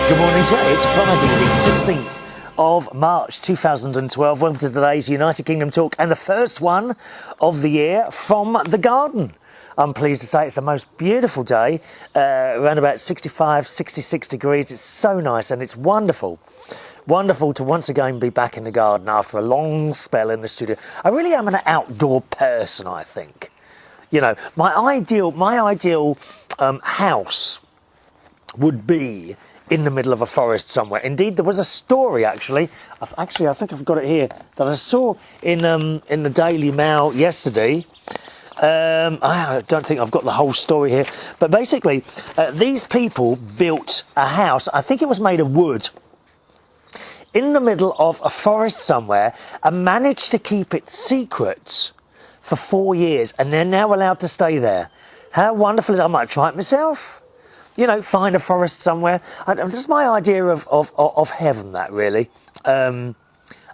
Good morning, Jay. It's Friday, the 16th of March 2012. Welcome to today's United Kingdom Talk and the first one of the year from the garden. I'm pleased to say it's the most beautiful day, around about 65, 66 degrees. It's so nice and it's wonderful. Wonderful to once again be back in the garden after a long spell in the studio. I really am an outdoor person, I think. You know, my ideal house would be in the middle of a forest somewhere. Indeed, there was a story actually. I think I've got it here that I saw in the Daily Mail yesterday. I don't think I've got the whole story here, but basically, these people built a house. I think it was made of wood in the middle of a forest somewhere, and managed to keep it secret for 4 years, and they're now allowed to stay there. How wonderful is it? I might try it myself. You know, find a forest somewhere. That's my idea of heaven, that really. A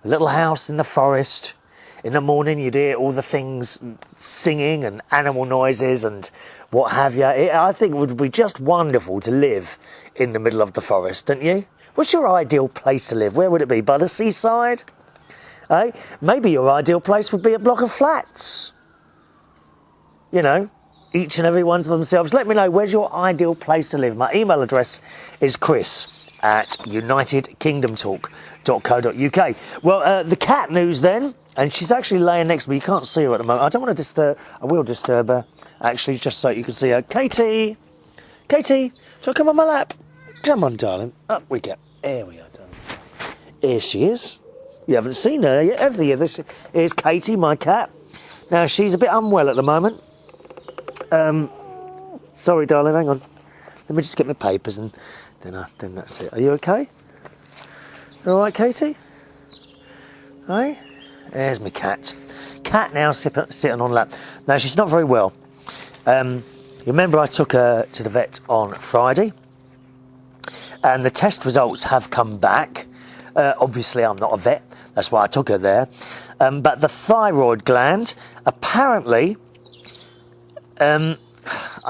little house in the forest. In the morning you'd hear all the things singing and animal noises and what have you. I think it would be just wonderful to live in the middle of the forest, don't you? What's your ideal place to live? Where would it be? By the seaside? Eh? Maybe your ideal place would be a block of flats. You know, each and every one of themselves. Let me know, where's your ideal place to live? My email address is chris@unitedkingdomtalk.co.uk. Well, the cat news then, and she's actually laying next to me. You can't see her at the moment. I don't want to disturb. I will disturb her, actually, just so you can see her. Katie! Katie, so come on my lap. Come on, darling. Up we get. There we are, darling. Here she is. You haven't seen her yet, have you? This is Katie, my cat. Now, she's a bit unwell at the moment. Sorry, darling, hang on. Let me just get my papers and then that's it. Are you okay? All right, Katie? Hey? There's my cat. Cat now sitting on lap. Now, she's not very well. You remember I took her to the vet on Friday, and the test results have come back. Obviously, I'm not a vet. That's why I took her there. But the thyroid gland, apparently, I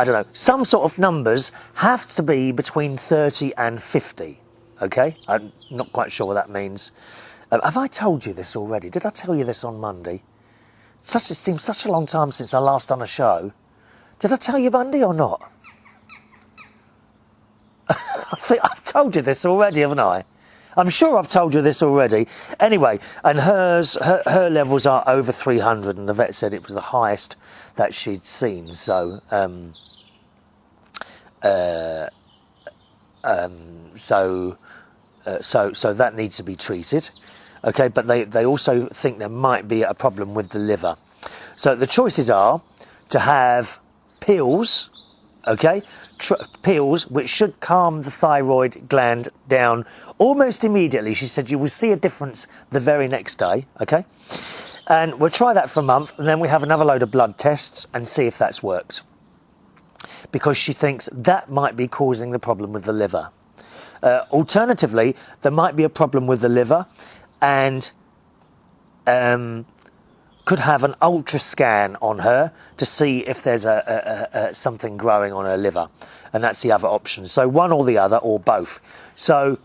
don't know, some sort of numbers have to be between 30 and 50, okay? I'm not quite sure what that means. Have I told you this already? Did I tell you this on Monday? It seems such a long time since I last done a show. Did I tell you Monday or not? I think I've told you this already, haven't I? I'm sure I've told you this already. Anyway, and her levels are over 300, and the vet said it was the highest that she'd seen. So, so that needs to be treated. Okay, but they also think there might be a problem with the liver. So the choices are to have pills, okay, pills which should calm the thyroid gland down almost immediately. She said you will see a difference the very next day, okay? And we'll try that for a month, and then we have another load of blood tests and see if that's worked. Because she thinks that might be causing the problem with the liver. Alternatively, there might be a problem with the liver, and could have an ultra scan on her to see if there's something growing on her liver, and that's the other option. So one or the other, or both. So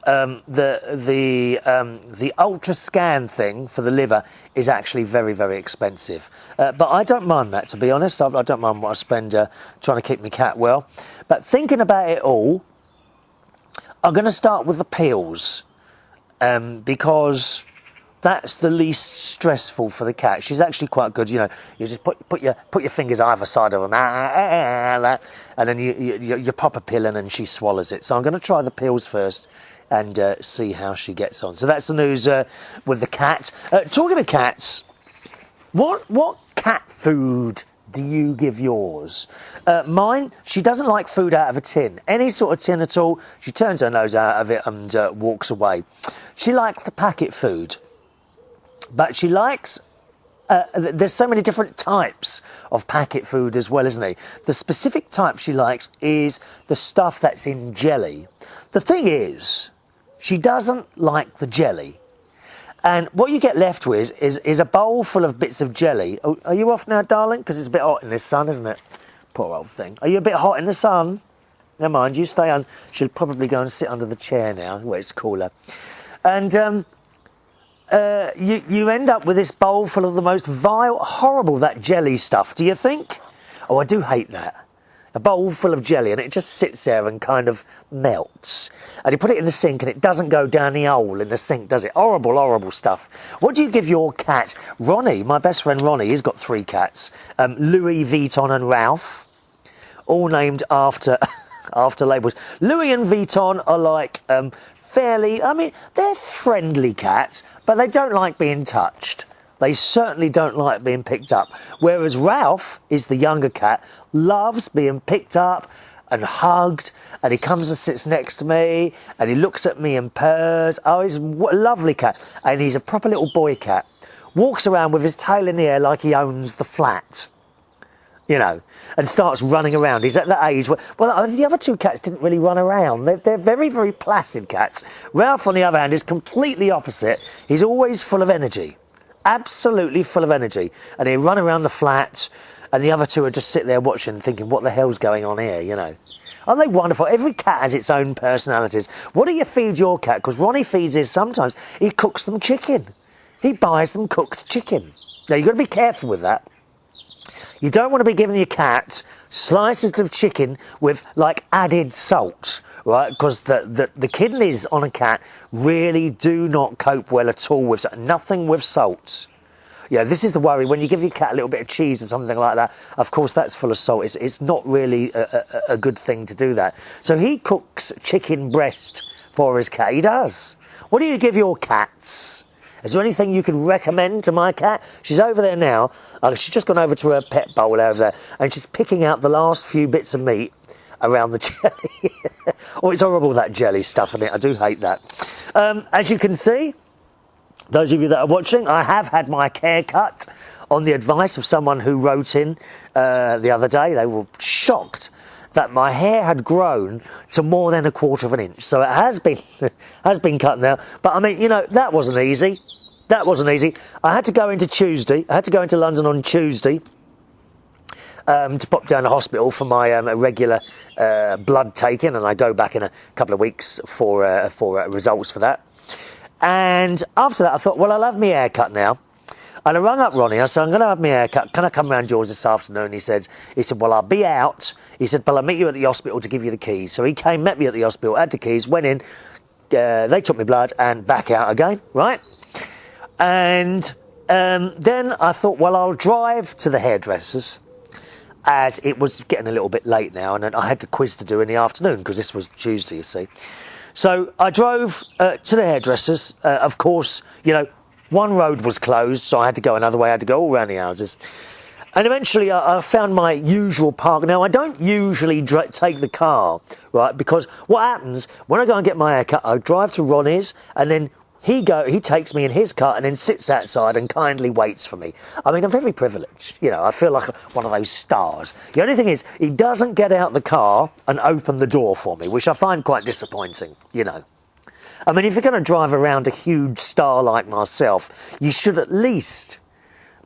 the ultra scan thing for the liver is actually very, very expensive. But I don't mind that, to be honest. I don't mind what I spend trying to keep my cat well. But thinking about it all, I'm going to start with the pills, because that's the least stressful for the cat. She's actually quite good. You know, you just put your fingers either side of her, and then you pop a pill in and she swallows it. So I'm going to try the pills first and see how she gets on. So that's the news with the cat. Talking of cats, what cat food do you give yours? Mine, she doesn't like food out of a tin. Any sort of tin at all, she turns her nose out of it and walks away. She likes the packet food. But she likes, there's so many different types of packet food as well, isn't there? The specific type she likes is the stuff that's in jelly. The thing is, she doesn't like the jelly. And what you get left with is a bowl full of bits of jelly. Oh, are you off now, darling? Because it's a bit hot in this sun, isn't it? Poor old thing. Are you a bit hot in the sun? never mind. You stay on. She'll probably go and sit under the chair now, where it's cooler. And you end up with this bowl full of the most vile, horrible, that jelly stuff. Do you think? Oh, I do hate that. A bowl full of jelly, and it just sits there and kind of melts. And you put it in the sink, and it doesn't go down the hole in the sink, does it? Horrible, horrible stuff. What do you give your cat? Ronnie, my best friend Ronnie, he's got 3 cats. Louis, Vuitton and Ralph, all named after after labels. Louis and Vuitton are like fairly, I mean, they're friendly cats, but they don't like being touched. They certainly don't like being picked up. Whereas Ralph is the younger cat, loves being picked up and hugged, and he comes and sits next to me, and he looks at me and purrs. Oh, he's a lovely cat. And he's a proper little boy cat. Walks around with his tail in the air like he owns the flat, you know, and starts running around. He's at the age where, well, the other 2 cats didn't really run around. They're very, very placid cats. Ralph, on the other hand, is completely opposite. He's always full of energy. Absolutely full of energy, and he'd run around the flat, and the other 2 would just sit there watching, thinking, what the hell's going on here, you know? Aren't they wonderful? Every cat has its own personalities. What do you feed your cat? Because Ronnie feeds his sometimes. He cooks them chicken. He buys them cooked chicken. Now, you've got to be careful with that. You don't want to be giving your cat slices of chicken with, like, added salt, right? Because the kidneys on a cat really do not cope well at all with nothing with salt. Yeah, this is the worry. When you give your cat a little bit of cheese or something like that, of course that's full of salt. It's not really a good thing to do that. So he cooks chicken breast for his cat. He does. What do you give your cats? Is there anything you could recommend to my cat? She's over there now. She's just gone over to her pet bowl over there, and she's picking out the last few bits of meat around the jelly. Oh, it's horrible, that jelly stuff in it. I do hate that. As you can see, those of you that are watching, I have had my hair cut on the advice of someone who wrote in the other day. They were shocked that my hair had grown to more than 1/4 of an inch. So it has been cut now. But I mean, you know, that wasn't easy. That wasn't easy. I had to go into London on Tuesday to pop down to the hospital for my regular blood taking, and I go back in a couple of weeks for results for that. And after that, I thought, well, I'll have my hair cut now. And I rang up Ronnie. I said, I'm going to have my hair cut. Can I come round yours this afternoon? He said, well, I'll be out. He said, but I'll meet you at the hospital to give you the keys. So he came, met me at the hospital, had the keys, went in. They took my blood and back out again, right? And then I thought, well, I'll drive to the hairdressers, as it was getting a little bit late now, and I had the quiz to do in the afternoon, because this was Tuesday, you see. So I drove to the hairdressers. Of course, you know, one road was closed, so I had to go another way. I had to go all around the houses. And eventually I found my usual park. Now, I don't usually take the car, right? Because what happens, when I go and get my hair cut, I drive to Ronnie's, and then he takes me in his car and then sits outside and kindly waits for me. I mean, I'm very privileged. You know, I feel like one of those stars. The only thing is, he doesn't get out the car and open the door for me, which I find quite disappointing, you know. I mean, if you're going to drive around a huge star like myself, you should at least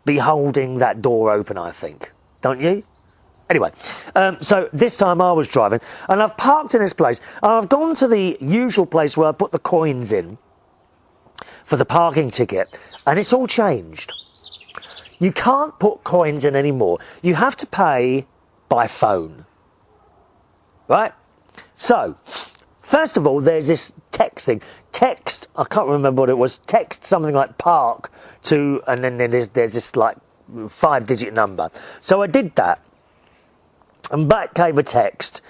be holding that door open, I think. Don't you? Anyway, so this time I was driving, and I've parked in this place, and I've gone to the usual place where I put the coins in for the parking ticket, and it's all changed. You can't put coins in anymore. You have to pay by phone. Right? So, first of all, there's this text thing. Text, I can't remember what it was, text something like park to, and then there's this like 5-digit number. So I did that, and back came a text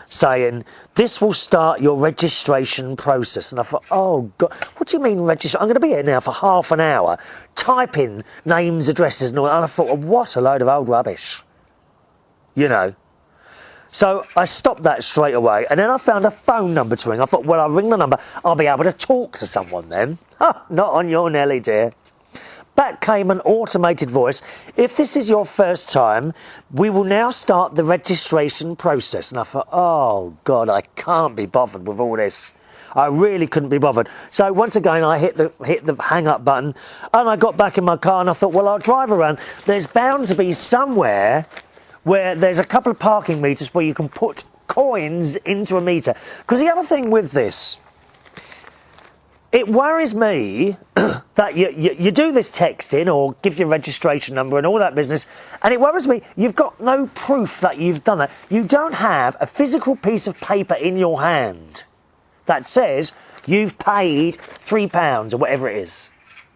saying, this will start your registration process. And I thought, oh God, what do you mean register? I'm going to be here now for half an hour, typing names, addresses and all that. And I thought, well, what a load of old rubbish, you know. So I stopped that straight away, and then I found a phone number to ring. I thought, well, I'll ring the number, I'll be able to talk to someone then. Oh, not on your Nelly, dear. Back came an automated voice. If this is your first time, we will now start the registration process. And I thought, oh God, I can't be bothered with all this. I really couldn't be bothered. So once again, I hit the hang up button, and I got back in my car, and I thought, well, I'll drive around. There's bound to be somewhere where there's a couple of parking meters where you can put coins into a meter. Because the other thing with this, it worries me that you do this texting or give your registration number and all that business, and it worries me you've got no proof that you've done that. You don't have a physical piece of paper in your hand that says you've paid £3 or whatever it is.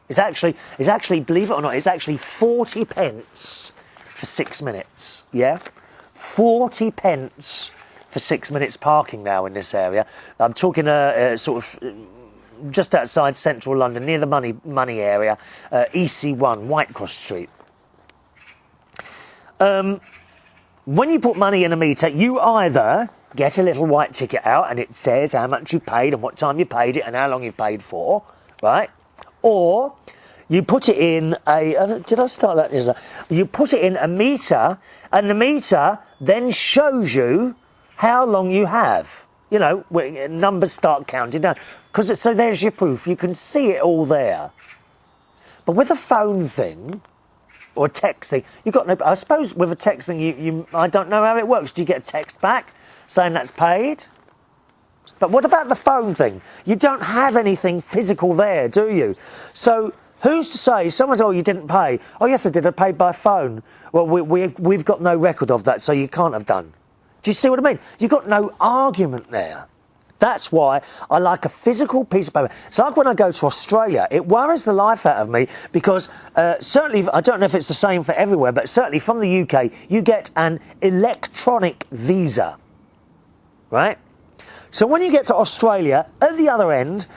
It's actually, believe it or not, it's actually 40 pence for 6 minutes, yeah? 40 pence for 6 minutes parking now in this area. I'm talking sort of just outside central London, near the money area, EC1, Whitecross Street. When you put money in a meter, you either get a little white ticket out and it says how much you paid and what time you paid it and how long you paid for, right? Or you put it in a... did I start that? You put it in a meter, and the meter then shows you how long you have. You know, when numbers start counting down. So there's your proof. You can see it all there. But with a phone thing, or a text thing, you've got no... I suppose with a text thing, I don't know how it works. Do you get a text back saying that's paid? But what about the phone thing? You don't have anything physical there, do you? So who's to say? Someone says, oh, you didn't pay. Oh, yes, I did. I paid by phone. Well, we've got no record of that, so you can't have done. Do you see what I mean? You've got no argument there. That's why I like a physical piece of paper. It's like when I go to Australia. It worries the life out of me because certainly, I don't know if it's the same for everywhere, but certainly from the UK, you get an electronic visa, right? So when you get to Australia, at the other end,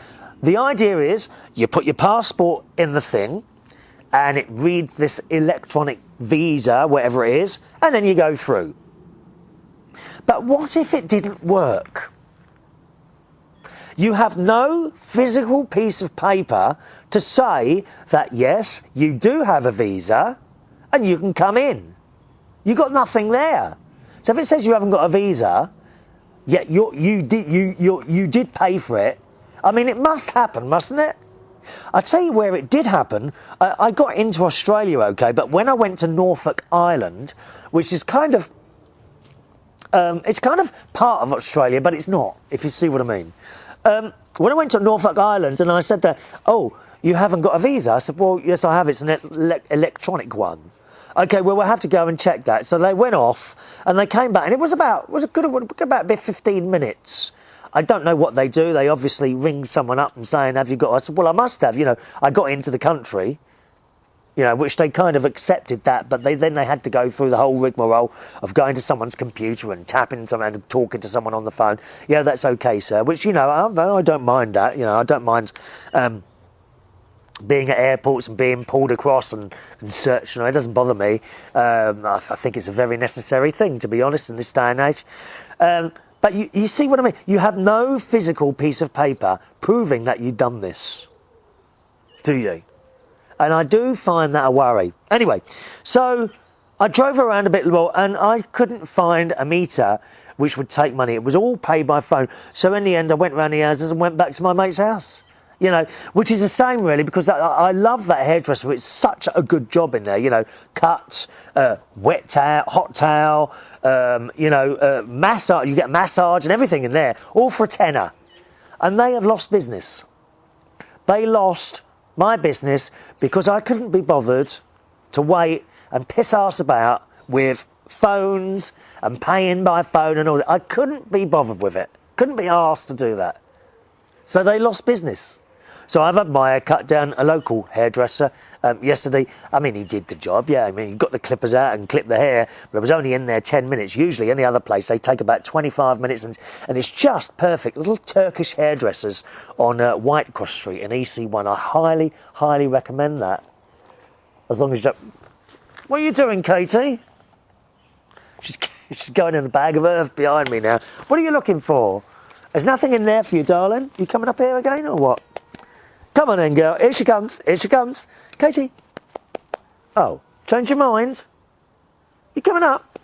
the idea is you put your passport in the thing and it reads this electronic visa, whatever it is, and then you go through. But what if it didn't work? You have no physical piece of paper to say that, yes, you do have a visa and you can come in. You've got nothing there. So if it says you haven't got a visa, yet you did pay for it, I mean, it must happen, mustn't it? I'll tell you where it did happen. I got into Australia, OK, but when I went to Norfolk Island, which is kind of... it's kind of part of Australia, but it's not, if you see what I mean. When I went to Norfolk Island and I said that, oh, you haven't got a visa? I said, well, yes, I have. It's an electronic one. OK, well, we'll have to go and check that. So they went off and they came back and it was about 15 minutes. I don't know what they do. They obviously ring someone up and saying, have you got... I said, well, I must have. You know, I got into the country, you know, which they kind of accepted that, but then they had to go through the whole rigmarole of going to someone's computer and tapping someone and talking to someone on the phone. Yeah, that's OK, sir, which, you know, I don't mind that. You know, I don't mind being at airports and being pulled across and searched. You know, it doesn't bother me. I think it's a very necessary thing, to be honest, in this day and age. But you see what I mean? You have no physical piece of paper proving that you've done this, do you? And I do find that a worry. Anyway, so I drove around a bit more and I couldn't find a meter which would take money. It was all paid by phone. So in the end, I went round the houses and went back to my mate's house. You know, which is the same really, because I love that hairdresser. It's such a good job in there. You know, cut, wet towel, hot towel, you know, massage. You get massage and everything in there, all for a tenner. And they have lost business. They lost my business because I couldn't be bothered to wait and piss arse about with phones and paying by phone and all that. I couldn't be bothered with it. Couldn't be asked to do that. So they lost business. So I've had my hair cut down a local hairdresser yesterday. I mean, he did the job, yeah. I mean, he got the clippers out and clipped the hair, but it was only in there 10 minutes. Usually, any other place, they take about 25 minutes, and it's just perfect. Little Turkish hairdressers on Whitecross Street in EC1. I highly, highly recommend that. As long as you don't... What are you doing, Katie? She's going in a bag of earth behind me now. What are you looking for? There's nothing in there for you, darling. You coming up here again, or what? Come on then, girl. Here she comes. Here she comes. Katie. Oh, change your mind? You coming up?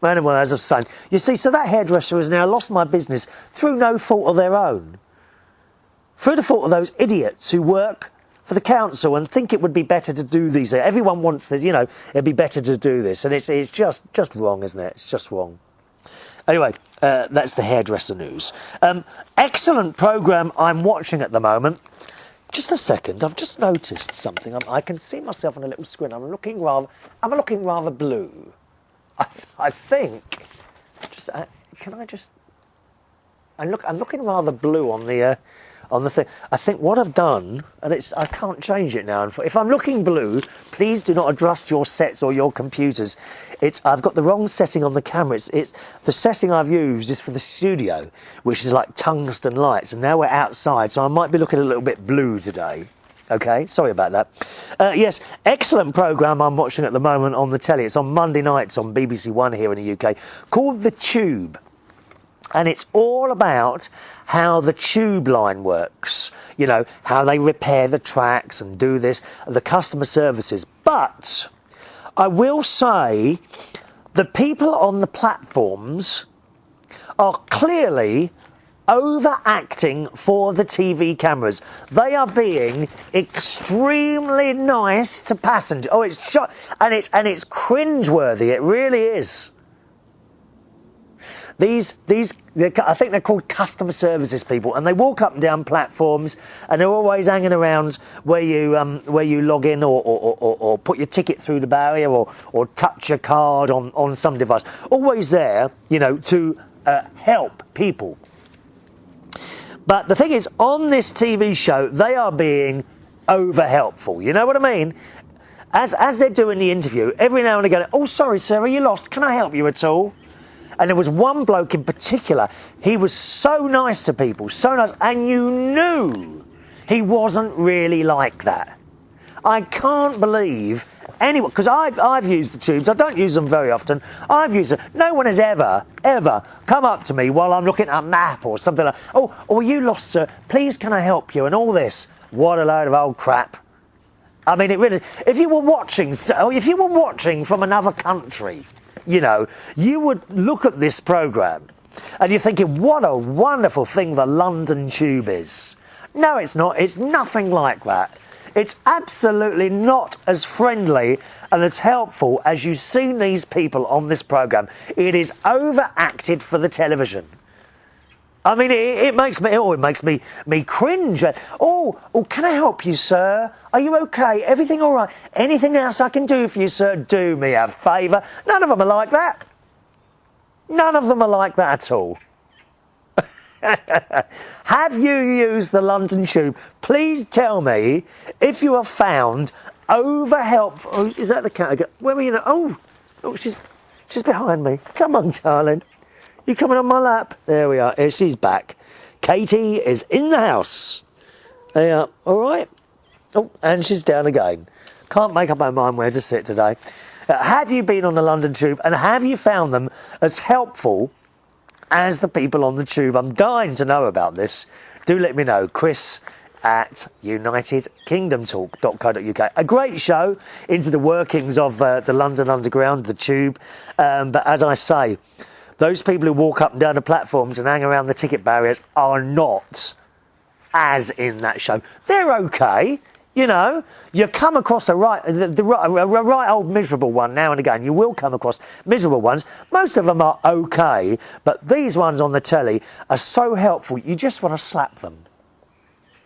Anyway, as I was saying, you see, so that hairdresser has now lost my business through no fault of their own. Through the fault of those idiots who work for the council and think it would be better to do these. Everyone wants this, you know, it'd be better to do this. And it's just wrong, isn't it? It's just wrong. Anyway, that's the hairdresser news. Excellent programme I'm watching at the moment. Just a second, I've just noticed something. I can see myself on a little screen. I'm looking rather blue. I think. Can I just? I'm looking rather blue on the thing. I think what I've done, and I can't change it now. If I'm looking blue, please do not adjust your sets or your computers. I've got the wrong setting on the camera. It's the setting I've used is for the studio, which is like tungsten lights, and now we're outside, so I might be looking a little bit blue today. Okay, sorry about that. Yes, excellent programme I'm watching at the moment on the telly. It's on Monday nights on BBC One here in the UK, called The Tube. And it's all about how the tube line works, you know, how they repair the tracks and do this, the customer services. But I will say the people on the platforms are clearly overacting for the TV cameras. They are being extremely nice to passengers. Oh, it's and it's cringeworthy. It really is. These I think they're called customer services people, and they walk up and down platforms, and they're always hanging around where you log in or put your ticket through the barrier or touch your card on some device. Always there, you know, to help people. But the thing is, on this TV show, they are being over helpful. You know what I mean? As they're doing the interview, every now and again, oh, sorry, sir, are you lost? Can I help you at all? And there was one bloke in particular, he was so nice to people, so nice, and you knew he wasn't really like that. I can't believe anyone, because I've used the tubes, I don't use them very often, I've used them, no one has ever come up to me while I'm looking at a map or something like, oh, are you lost, sir? Please can I help you? And all this. What a load of old crap. I mean, it really, if you were watching from another country, you know, you would look at this programme and you're thinking, what a wonderful thing the London Tube is. No, it's not. It's nothing like that. It's absolutely not as friendly and as helpful as you've seen these people on this programme. It is overacted for the television. I mean, it makes me cringe. Oh, can I help you, sir? Are you okay? Everything all right? Anything else I can do for you, sir? Do me a favour. None of them are like that. None of them are like that at all. Have you used the London Tube? Please tell me if you have found over helpful. Oh, is that the cat? Where are you now? Oh, she's behind me. Come on, darling. You coming on my lap? There we are. Here, she's back. Katie is in the house. There you are. All right. Oh, and she's down again. Can't make up my mind where to sit today. Have you been on the London Tube, and have you found them as helpful as the people on the Tube? I'm dying to know about this. Do let me know. Chris at unitedkingdomtalk.co.uk. A great show into the workings of the London Underground, the Tube. But as I say, those people who walk up and down the platforms and hang around the ticket barriers are not as in that show. They're okay, you know. You come across a right old miserable one now and again. You will come across miserable ones. Most of them are okay, but these ones on the telly are so helpful, you just want to slap them.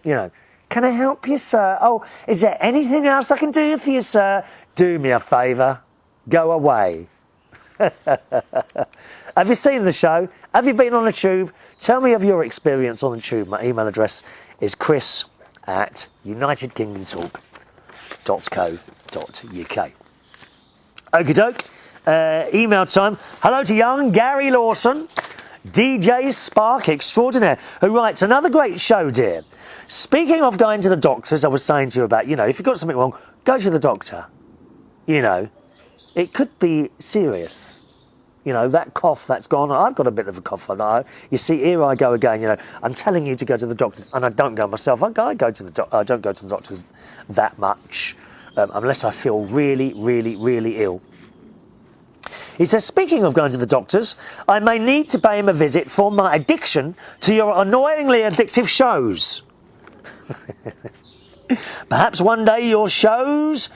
You know, can I help you, sir? Oh, is there anything else I can do for you, sir? Do me a favour. Go away. Have you seen the show? Have you been on the Tube? Tell me of your experience on the Tube. My email address is chris at unitedkingdomtalk.co.uk. Okie doke. Email time. Hello to young Gary Lawson, DJ Spark Extraordinaire, who writes, another great show, dear. Speaking of going to the doctors, I was saying to you about, you know, if you've got something wrong, go to the doctor. You know, it could be serious. You know, that cough that's gone. I've got a bit of a cough. You see, here I go again. You know, I'm telling you to go to the doctors, and I don't go myself. I don't go to the doctors that much, unless I feel really, really, really ill. He says, speaking of going to the doctors, I may need to pay him a visit for my addiction to your annoyingly addictive shows. Perhaps one day your shows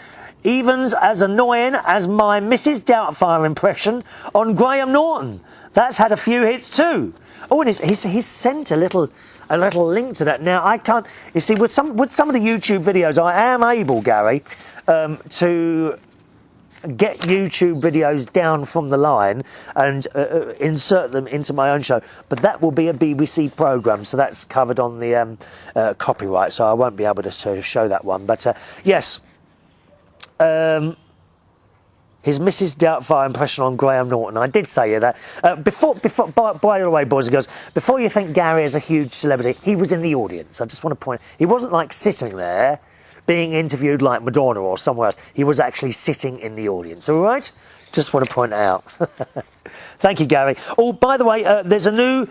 Even's as annoying as my Mrs. Doubtfire impression on Graham Norton. That's had a few hits too. Oh, and he's sent a little link to that. Now I can't. You see, with some of the YouTube videos, I am able, Gary, to get YouTube videos down from the line and insert them into my own show. But that will be a BBC programme, so that's covered on the copyright, so I won't be able to show that one. But yes, his Mrs. Doubtfire impression on Graham Norton. I did say that. By the way, boys and girls, before you think Gary is a huge celebrity, he was in the audience. I just want to point, he wasn't like sitting there being interviewed like Madonna or somewhere else. He was actually sitting in the audience, all right? Just want to point it out. Thank you, Gary. Oh, by the way, there's a new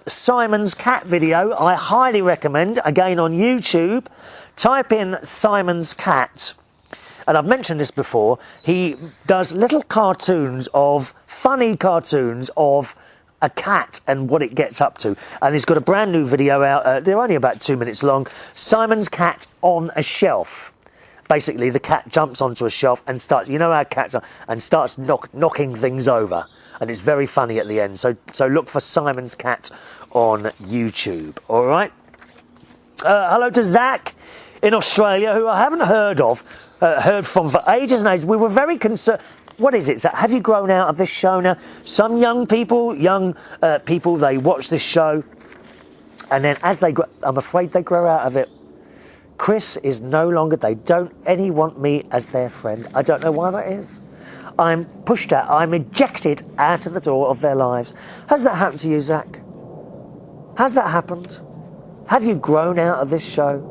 Simon's cat video I highly recommend, again on YouTube. Type in Simon's cat, and I've mentioned this before. He does little cartoons of, funny cartoons of a cat and what it gets up to, and he's got a brand new video out. They're only about 2 minutes long. Simon's cat on a shelf. Basically, the cat jumps onto a shelf and starts, you know how cats are, and starts knocking things over, and it's very funny at the end. So look for Simon's cat on YouTube. All right. Hello to Zach in Australia, who I haven't heard from for ages and ages. We were very concerned. What is it, Zach? Have you grown out of this show now? Some young people, they watch this show, and then as they grow, I'm afraid they grow out of it. Chris is no longer, they don't any want me as their friend. I don't know why that is. I'm pushed out, I'm ejected out of the door of their lives. Has that happened to you, Zach? Has that happened? Have you grown out of this show?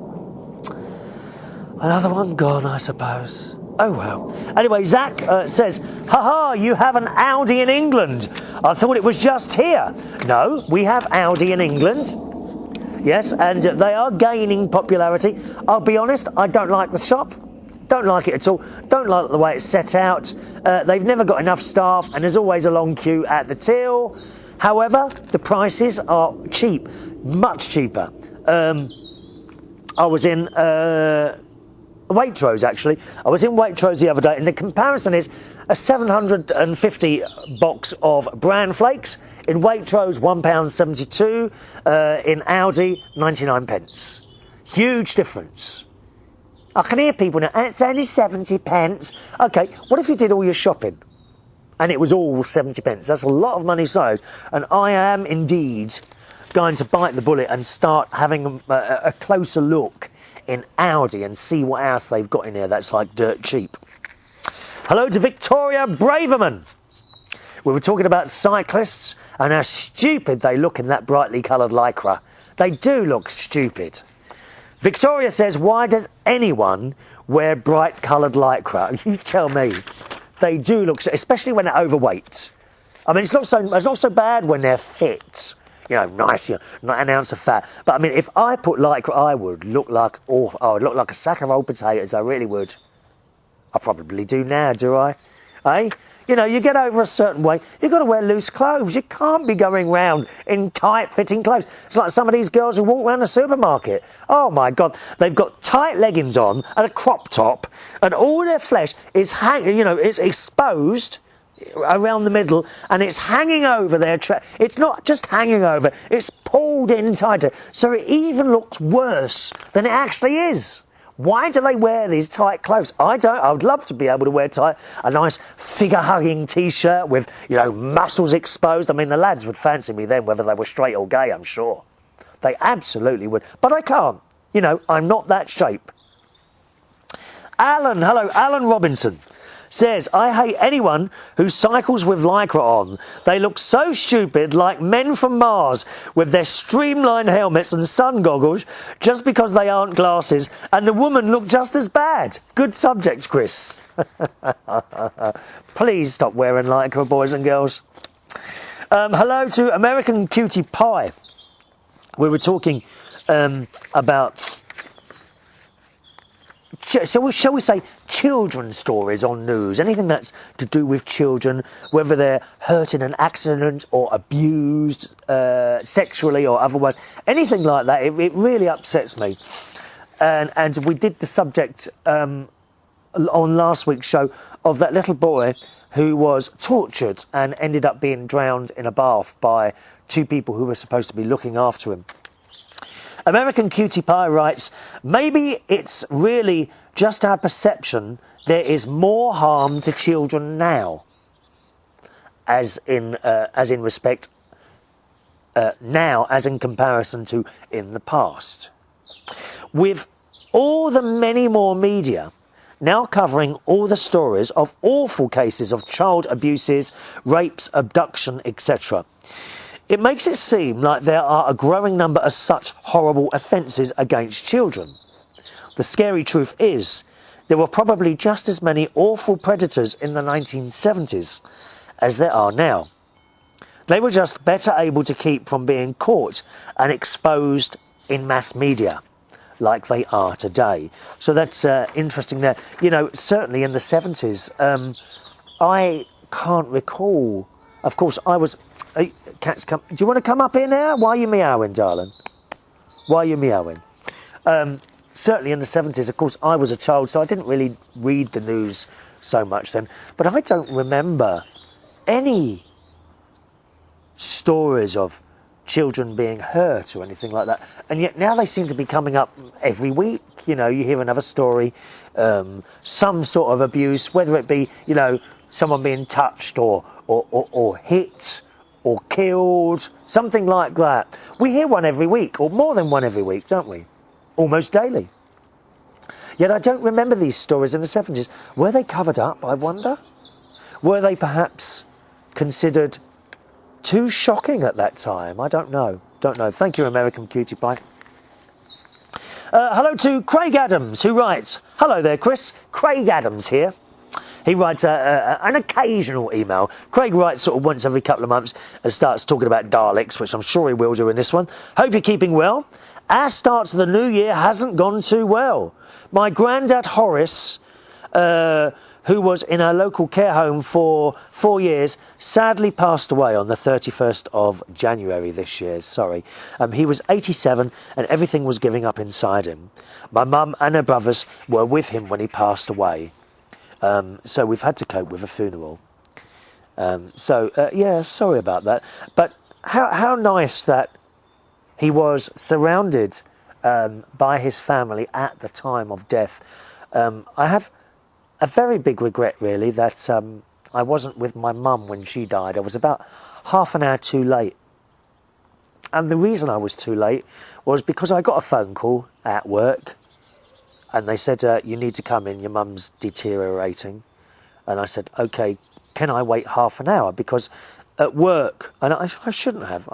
Another one gone, I suppose. Oh, well. Anyway, Zach says, haha, you have an Aldi in England. I thought it was just here. No, we have Aldi in England. Yes, and they are gaining popularity. I'll be honest, I don't like the shop. Don't like it at all. Don't like the way it's set out. They've never got enough staff, and there's always a long queue at the till. However, the prices are cheap, much cheaper. I was in Waitrose, actually. I was in Waitrose the other day, and the comparison is a 750 box of bran flakes in Waitrose, £1.72, in Aldi, 99 pence. Huge difference. I can hear people now, it's only 70 pence. Okay, what if you did all your shopping and it was all 70 pence? That's a lot of money saved, and I am indeed going to bite the bullet and start having a closer look in Aldi and see what else they've got in here that's like dirt cheap. Hello to Victoria Braverman. We were talking about cyclists and how stupid they look in that brightly coloured lycra. They do look stupid. Victoria says, why does anyone wear bright coloured lycra? You tell me. They do look, especially when they're overweight. I mean, it's not so bad when they're fit. You know, nice, you know, not an ounce of fat. But I mean, if I put lycra, I would look like, oh, I would look like a sack of old potatoes. I really would. I probably do now, do I? Eh? You know, you get over a certain weight, you've got to wear loose clothes. You can't be going round in tight-fitting clothes. It's like some of these girls who walk around the supermarket. Oh, my God. They've got tight leggings on and a crop top, and all their flesh is hanging, you know, it's exposed around the middle, and it's hanging over their it's not just hanging over, it's pulled in tighter, so it even looks worse than it actually is. Why do they wear these tight clothes? I don't. I would love to be able to wear a nice figure-hugging T-shirt with, you know, muscles exposed. I mean, the lads would fancy me then, whether they were straight or gay, I'm sure. They absolutely would. But I can't. You know, I'm not that shape. Alan, hello, Alan Robinson says, I hate anyone who cycles with lycra on. They look so stupid, like men from Mars, with their streamlined helmets and sun goggles, just because they aren't glasses, and the women look just as bad. Good subject, Chris. Please stop wearing lycra, boys and girls. Hello to American Cutie Pie. We were talking about, shall we say, children's stories on news, anything that's to do with children, whether they're hurt in an accident or abused sexually or otherwise, anything like that, it really upsets me. And we did the subject on last week's show of that little boy who was tortured and ended up being drowned in a bath by two people who were supposed to be looking after him. American Cutie Pie writes, maybe it's really just our perception there is more harm to children now, as in respect now as in comparison to in the past. With all the many more media now covering all the stories of awful cases of child abuses, rapes, abduction, etc., it makes it seem like there are a growing number of such horrible offences against children. The scary truth is, there were probably just as many awful predators in the 1970s as there are now. They were just better able to keep from being caught and exposed in mass media, like they are today. So that's interesting there. You know, certainly in the 70s, I can't recall. Of course, I was... cats come... Do you want to come up here now? Why are you meowing, darling? Why are you meowing? Certainly in the 70s, of course, I was a child, so I didn't really read the news so much then. But I don't remember any stories of children being hurt or anything like that, and yet now they seem to be coming up every week. You know, you hear another story, some sort of abuse, whether it be, you know, someone being touched or hit or killed, something like that. We hear one every week, or more than one every week, don't we? Almost daily. Yet I don't remember these stories in the 70s. Were they covered up, I wonder? Were they perhaps considered too shocking at that time? I don't know. Don't know. Thank you, American Cutie Pie. Hello to Craig Adams, who writes, hello there, Chris. Craig Adams here. He writes an occasional email. Craig writes sort of once every couple of months and starts talking about Daleks, which I'm sure he will do in this one. Hope you're keeping well. Our start to the new year hasn't gone too well. My granddad Horace, who was in a local care home for 4 years, sadly passed away on the 31st of January this year. Sorry. He was 87 and everything was giving up inside him. My mum and her brothers were with him when he passed away. So we've had to cope with a funeral. Yeah, sorry about that. But how nice that he was surrounded by his family at the time of death. I have a very big regret, really, that I wasn't with my mum when she died. I was about half an hour too late. And the reason I was too late was because I got a phone call at work and they said, you need to come in, your mum's deteriorating. And I said, OK, can I wait half an hour? Because at work, and I shouldn't have,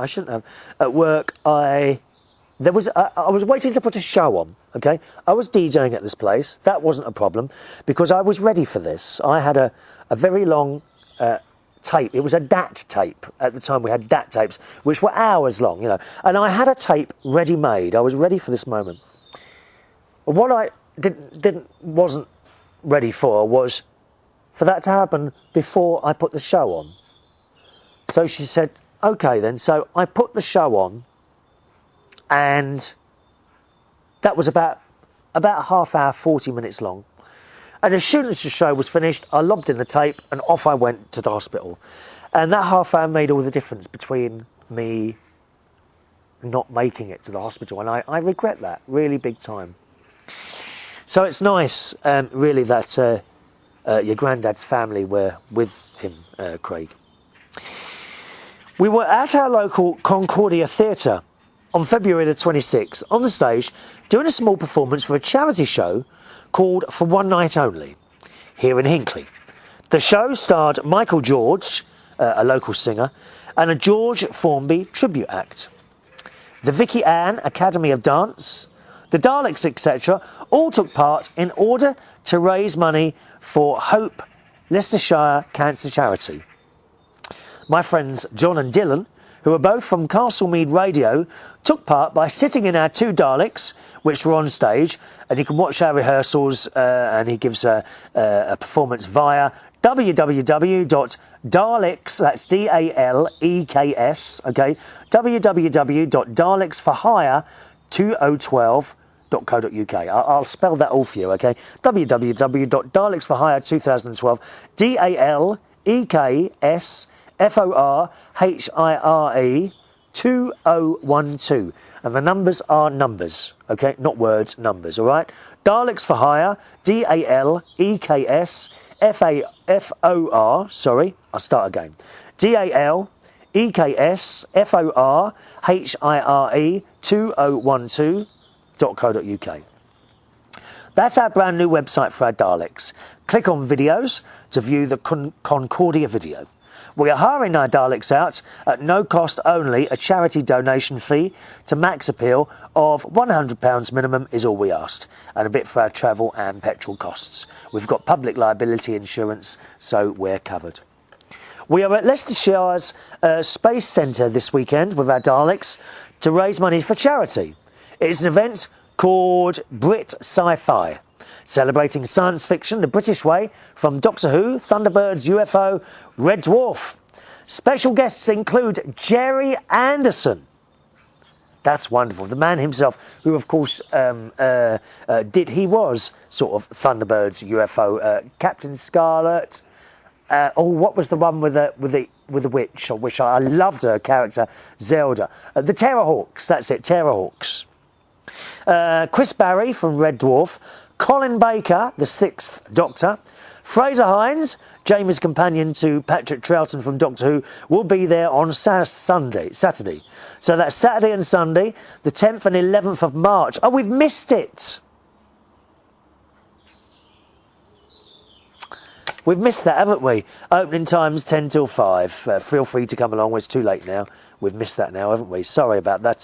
at work I was waiting to put a show on, OK? I was DJing at this place. That wasn't a problem because I was ready for this. I had a very long tape. It was a DAT tape. At the time we had DAT tapes, which were hours long, you know. And I had a tape ready-made. I was ready for this moment. What I wasn't ready for was for that to happen before I put the show on. So she said, OK then. So I put the show on. And that was about a half hour, 40 minutes long. And as soon as the show was finished, I lobbed in the tape and off I went to the hospital. And that half hour made all the difference between me not making it to the hospital. And I regret that, really big time. So it's nice, really, that your granddad's family were with him, Craig. We were at our local Concordia Theatre on February the 26th, on the stage, doing a small performance for a charity show called For One Night Only, here in Hinckley. The show starred Michael George, a local singer, and a George Formby tribute act. The Vicky Ann Academy of Dance, the Daleks, etc., all took part in order to raise money for Hope Leicestershire Cancer Charity. My friends John and Dylan, who are both from Castlemead Radio, took part by sitting in our two Daleks, which were on stage, and you can watch our rehearsals, and he gives a performance via www.daleks, that's DALEKS, okay, www.dalexforhire2012 www.daleks4hire2012.co.uk. I'll spell that all for you, okay? www.daleks4hire2012, DALEKSFORHIRE 2012. And the numbers are numbers, okay? Not words, numbers, all right? Daleks for Hire, DALEKSFOR, sorry, I'll start again. DALEKSFORHIRE 2012.co.uk. That's our brand new website for our Daleks. Click on videos to view the Concordia video. We are hiring our Daleks out at no cost only. A charity donation fee to Max Appeal of £100 minimum is all we asked, and a bit for our travel and petrol costs. We've got public liability insurance, so we're covered. We are at Leicestershire's Space Centre this weekend with our Daleks to raise money for charity. It's an event called Brit Sci-Fi, celebrating science fiction the British way, from Doctor Who, Thunderbirds, UFO, Red Dwarf. Special guests include Jerry Anderson. That's wonderful. The man himself, who of course he was sort of Thunderbirds, UFO, Captain Scarlet. What was the one with the witch? I loved her character, Zelda. The Terrorhawks. That's it, Terrorhawks. Chris Barry from Red Dwarf. Colin Baker, the Sixth Doctor. Fraser Hines, Jamie's companion to Patrick Troughton from Doctor Who, will be there on Saturday. So that's Saturday and Sunday, the 10th and 11th of March. Oh, we've missed it. We've missed that, haven't we? Opening times 10 till 5. Feel free to come along. It's too late now. We've missed that now, haven't we? Sorry about that.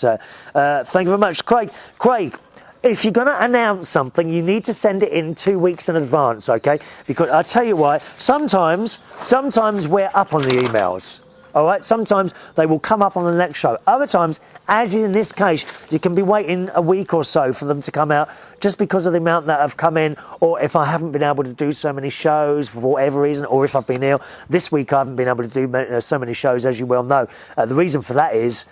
Thank you very much, Craig. Craig, if you're going to announce something, you need to send it in 2 weeks in advance, okay? Because I'll tell you why. Sometimes we're up on the emails. All right, sometimes they will come up on the next show. Other times, as in this case, you can be waiting a week or so for them to come out just because of the amount that have come in, or if I haven't been able to do so many shows for whatever reason, or if I've been ill. This week I haven't been able to do so many shows, as you well know. The reason for that is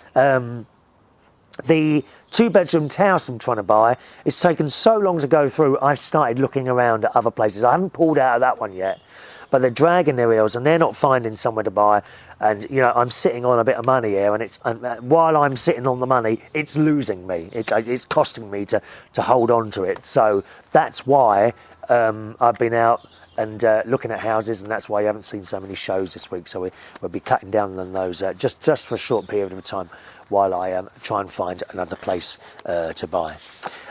the two-bedroom house I'm trying to buy. It's taken so long to go through, I've started looking around at other places. I haven't pulled out of that one yet, but they're dragging their heels and they're not finding somewhere to buy. And, you know, I'm sitting on a bit of money here, and while I'm sitting on the money, it's losing me. It's costing me to hold on to it. So that's why I've been out and looking at houses, and that's why you haven't seen so many shows this week. So we'll be cutting down on those just for a short period of time while I try and find another place to buy.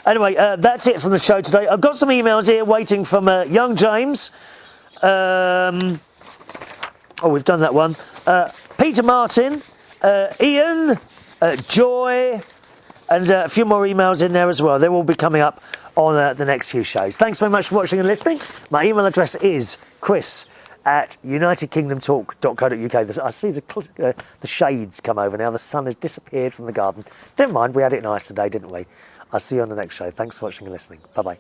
Anyway, that's it from the show today. I've got some emails here waiting from young James. We've done that one. Peter Martin, Ian, Joy, and a few more emails in there as well. They will be coming up on the next few shows. Thanks very much for watching and listening. My email address is chris@unitedkingdomtalk.co.uk. I see the shades come over now. The sun has disappeared from the garden. Never mind, we had it nice today, didn't we? I'll see you on the next show. Thanks for watching and listening. Bye-bye.